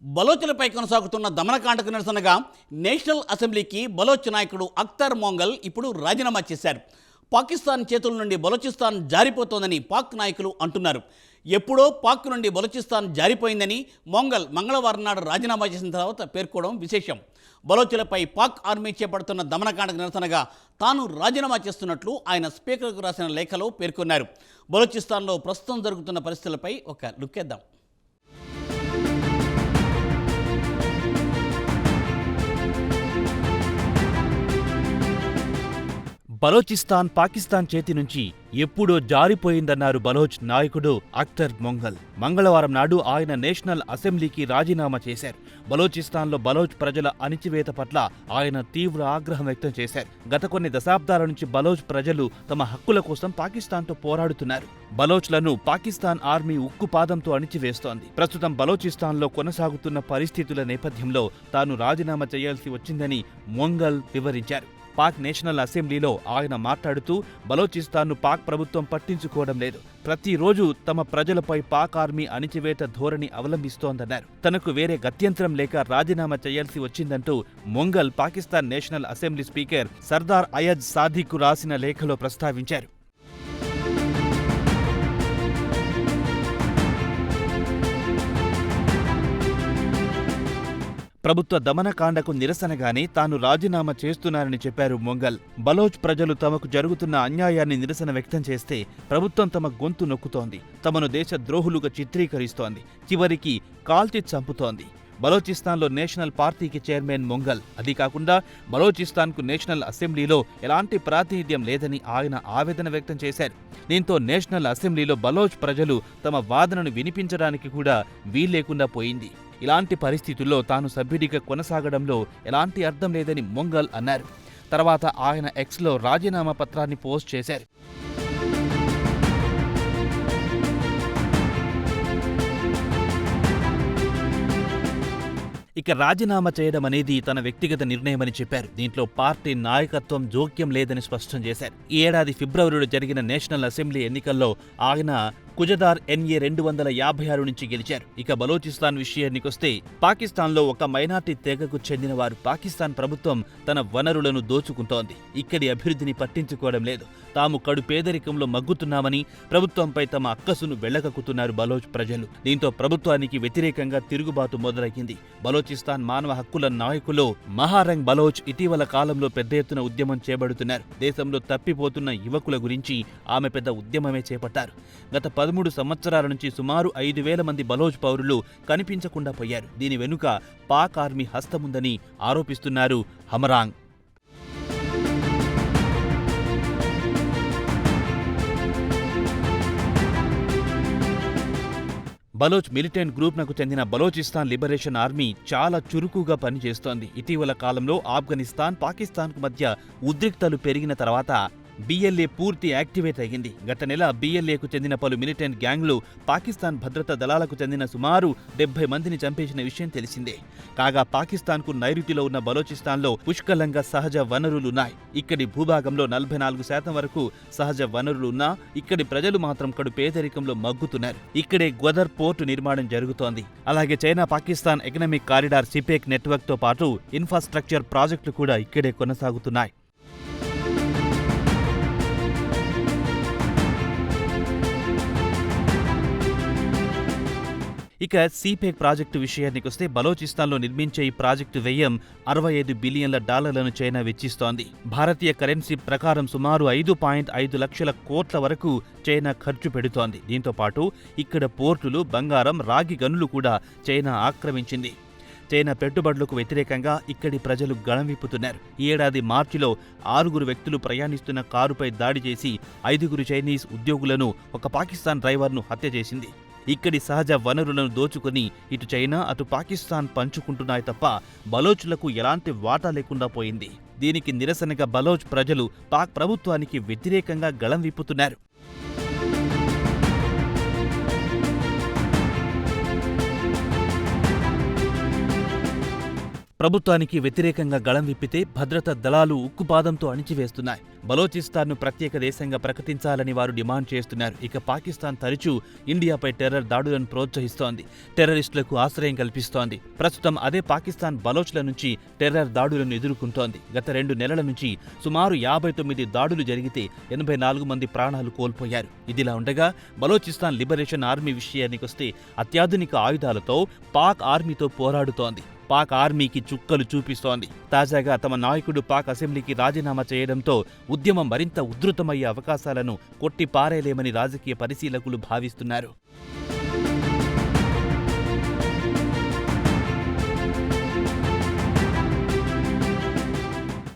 బలోచ్లపై కొనసాగుతున్న దమనకాండకు నిరసనగా నేషనల్ అసెంబ్లీకి బలోచ్ నాయకుడు అఖ్తర్ మొంగల్ ఇప్పుడు రాజీనామా చేశారు. పాకిస్తాన్ చేతుల నుండి బలోచిస్తాన్ జారిపోతోందని పాక్ నాయకులు అంటున్నారు. ఎప్పుడో పాక్ నుండి బలోచిస్తాన్ జారిపోయిందని మొంగల్ మంగళవారం నాడు రాజీనామా చేసిన తర్వాత పేర్కోవడం విశేషం. బలోచ్లపై పాక్ ఆర్మీ చేపడుతున్న దమనకాండకు నిరసనగా తాను రాజీనామా చేస్తున్నట్లు ఆయన స్పీకర్కు రాసిన లేఖలో పేర్కొన్నారు. బలోచిస్తాన్లో ప్రస్తుతం జరుగుతున్న పరిస్థితులపై ఒక లుక్కేద్దాం. బలోచిస్తాన్ పాకిస్తాన్ చేతి నుంచి ఎప్పుడో జారిపోయిందన్నారు బలోచ్ నాయకుడు అఖ్తర్ మొంగల్. మంగళవారం నాడు ఆయన నేషనల్ అసెంబ్లీకి రాజీనామా చేశారు. బలోచిస్తాన్లో బలోచ్ ప్రజల అణిచివేత పట్ల ఆయన తీవ్ర ఆగ్రహం వ్యక్తం చేశారు. గత కొన్ని దశాబ్దాల నుంచి బలోచ్ ప్రజలు తమ హక్కుల కోసం పాకిస్తాన్తో పోరాడుతున్నారు. బలోచ్లను పాకిస్తాన్ ఆర్మీ ఉక్కుపాదంతో అణిచివేస్తోంది. ప్రస్తుతం బలోచిస్తాన్లో కొనసాగుతున్న పరిస్థితుల నేపథ్యంలో తాను రాజీనామా చేయాల్సి వచ్చిందని మొంగల్ వివరించారు. పాక్ నేషనల్ అసెంబ్లీలో ఆయన మాట్లాడుతూ బలోచిస్తాన్ను పాక్ ప్రభుత్వం పట్టించుకోవడం లేదు, ప్రతిరోజు తమ ప్రజలపై పాక్ ఆర్మీ అణిచివేత ధోరణి అవలంబిస్తోందన్నారు. తనకు వేరే గత్యంతరం లేక రాజీనామా చేయాల్సి వచ్చిందంటూ మొంగల్ Pakistan national assembly speaker Sardar Ayaz సాదిక్కు రాసిన లేఖలో ప్రస్తావించారు. ప్రభుత్వ దమనకాండకు నిరసనగానే తాను రాజీనామా చేస్తున్నానని చెప్పారు మొంగల్. బలోచ్ ప్రజలు తమకు జరుగుతున్న అన్యాయాన్ని నిరసన వ్యక్తం చేస్తే ప్రభుత్వం తమ గొంతు నొక్కుతోంది, తమను దేశ ద్రోహులుగా చిత్రీకరిస్తోంది, చివరికి కాల్చి చంపుతోంది. బలోచిస్తాన్లో నేషనల్ పార్టీకి చైర్మన్ మొంగల్. అది కాకుండా బలోచిస్తాన్కు నేషనల్ అసెంబ్లీలో ఎలాంటి ప్రాతినిధ్యం లేదని ఆయన ఆవేదన వ్యక్తం చేశారు. దీంతో నేషనల్ అసెంబ్లీలో బలోచ్ ప్రజలు తమ వాదనను వినిపించడానికి కూడా వీల్లేకుండా పోయింది. ఇలాంటి పరిస్థితుల్లో తాను సభ్యుడిగా కొనసాగడంలో ఎలాంటి అర్థం లేదని మొంగల్ అన్నారు. తర్వాత ఆయన ఎక్స్లో రాజీనామా పత్రాన్ని పోస్ట్ చేశారు. ఇక రాజీనామా చేయడం అనేది తన వ్యక్తిగత నిర్ణయమని చెప్పారు. దీంట్లో పార్టీ నాయకత్వం జోక్యం లేదని స్పష్టం చేశారు. ఈ ఏడాది ఫిబ్రవరిలో జరిగిన నేషనల్ అసెంబ్లీ ఎన్నికల్లో ఆయన కుజదార్ NA 256 నుంచి గెలిచారు. ఇక బలోచిస్తాన్ విషయానికొస్తే పాకిస్తాన్లో ఒక మైనార్టీ తెగకు చెందినవారు పాకిస్తాన్ ప్రభుత్వం తన వనరులను దోచుకుంటోంది, ఇక్కడి అభివృద్ధిని పట్టించుకోవడం లేదు, తాము కడు పేదరికంలో మగ్గుతున్నామని ప్రభుత్వంపై తమ అక్కసును వెళ్లగక్కుతున్నారు బలోచ్ ప్రజలు. దీంతో ప్రభుత్వానికి వ్యతిరేకంగా తిరుగుబాటు మొదలయ్యింది. బలోచిస్తాన్ మానవ హక్కుల నాయకులు మహారంగ్ బలోచ్ ఇటీవల కాలంలో పెద్ద ఎత్తున ఉద్యమం చేపడుతున్నారు. దేశంలో తప్పిపోతున్న యువకుల గురించి ఆమె పెద్ద ఉద్యమమే చేపట్టారు. గత 13 సంవత్సరాల నుంచి సుమారు 5,000 మంది బలోచ్ పౌరులు కనిపించకుండా పోయారు. దీని వెనుక పాక్ ఆర్మీ హస్తముందని ఆరోపిస్తున్నారు హమరాంగ్. బలోచ్ మిలిటెంట్ గ్రూప్నకు చెందిన బలోచిస్తాన్ లిబరేషన్ ఆర్మీ చాలా చురుకుగా పనిచేస్తోంది. ఇటీవల కాలంలో ఆఫ్ఘనిస్తాన్, పాకిస్తాన్కు మధ్య ఉద్రిక్తలు పెరిగిన తర్వాత BLA పూర్తి యాక్టివేట్ అయ్యింది. గత నెల BLAకు చెందిన పలు మిలిటెంట్ గ్యాంగ్లు పాకిస్తాన్ భద్రతా దళాలకు చెందిన సుమారు 70 మందిని చంపేసిన విషయం తెలిసిందే. కాగా పాకిస్తాన్కు నైరుతిలో ఉన్న బలోచిస్తాన్లో పుష్కలంగా సహజ వనరులున్నాయి. ఇక్కడి భూభాగంలో 44% వరకు సహజ వనరులున్నా ఇక్కడి ప్రజలు మాత్రం కడు పేదరికంలో మగ్గుతున్నారు. ఇక్కడే గ్వదర్ పోర్టు నిర్మాణం జరుగుతోంది. అలాగే చైనా పాకిస్తాన్ ఎకనామిక్ కారిడార్ సిపెక్ నెట్వర్క్తో పాటు ఇన్ఫ్రాస్ట్రక్చర్ ప్రాజెక్టులు కూడా ఇక్కడే కొనసాగుతున్నాయి. ఇక సిపెక్ ప్రాజెక్టు విషయానికొస్తే బలోచిస్తాన్లో నిర్మించే ఈ ప్రాజెక్టు వ్యయం $65 బిలియన్ల చైనా వెచ్చిస్తోంది. భారతీయ కరెన్సీ ప్రకారం సుమారు 5.5 లక్షల కోట్ల వరకు చైనా ఖర్చు పెడుతోంది. దీంతో పాటు ఇక్కడ పోర్టులు, బంగారం, రాగి గనులు కూడా చైనా ఆక్రమించింది. చైనా పెట్టుబడులకు వ్యతిరేకంగా ఇక్కడి ప్రజలు గళం విప్పుతున్నారు. ఈ ఏడాది మార్చిలో 6 వ్యక్తులు ప్రయాణిస్తున్న కారుపై దాడి చేసి 5 చైనీస్ ఉద్యోగులను, ఒక పాకిస్తాన్ డ్రైవర్ను హత్య చేసింది. ఇక్కడి సహజ వనరులను దోచుకుని ఇటు చైనా అటు పాకిస్తాన్ పంచుకుంటున్నాయి తప్ప బలోచ్లకు ఎలాంటి వాటా లేకుండా పోయింది. దీనికి నిరసనగా బలోచ్ ప్రజలు పాక్ ప్రభుత్వానికి వ్యతిరేకంగా గళం విప్పుతున్నారు. ప్రభుత్వానికి వ్యతిరేకంగా గళం విప్పితే భద్రతా దళాలు ఉక్కుపాదంతో అణిచివేస్తున్నాయి. బలోచిస్తాన్ను ప్రత్యేక దేశంగా ప్రకటించాలని వారు డిమాండ్ చేస్తున్నారు. ఇక పాకిస్తాన్ తరచూ ఇండియాపై టెర్రర్ దాడులను ప్రోత్సహిస్తోంది, టెర్రరిస్టులకు ఆశ్రయం కల్పిస్తోంది. ప్రస్తుతం అదే పాకిస్తాన్ బలోచ్ల నుంచి టెర్రర్ దాడులను ఎదుర్కొంటోంది. గత 2 నెలల నుంచి సుమారు 59 దాడులు జరిగితే 84 మంది ప్రాణాలు కోల్పోయారు. ఇదిలా ఉండగా బలోచిస్తాన్ లిబరేషన్ ఆర్మీ విషయానికొస్తే అత్యాధునిక ఆయుధాలతో పాక్ ఆర్మీతో పోరాడుతోంది. పాక్ ఆర్మీకి చుక్కలు చూపిస్తోంది. తాజాగా తమ నాయకుడు పాక్ అసెంబ్లీకి రాజీనామా చేయడంతో ఉద్యమం మరింత ఉధృతమయ్యే అవకాశాలను కొట్టిపారేలేమని రాజకీయ పరిశీలకులు భావిస్తున్నారు.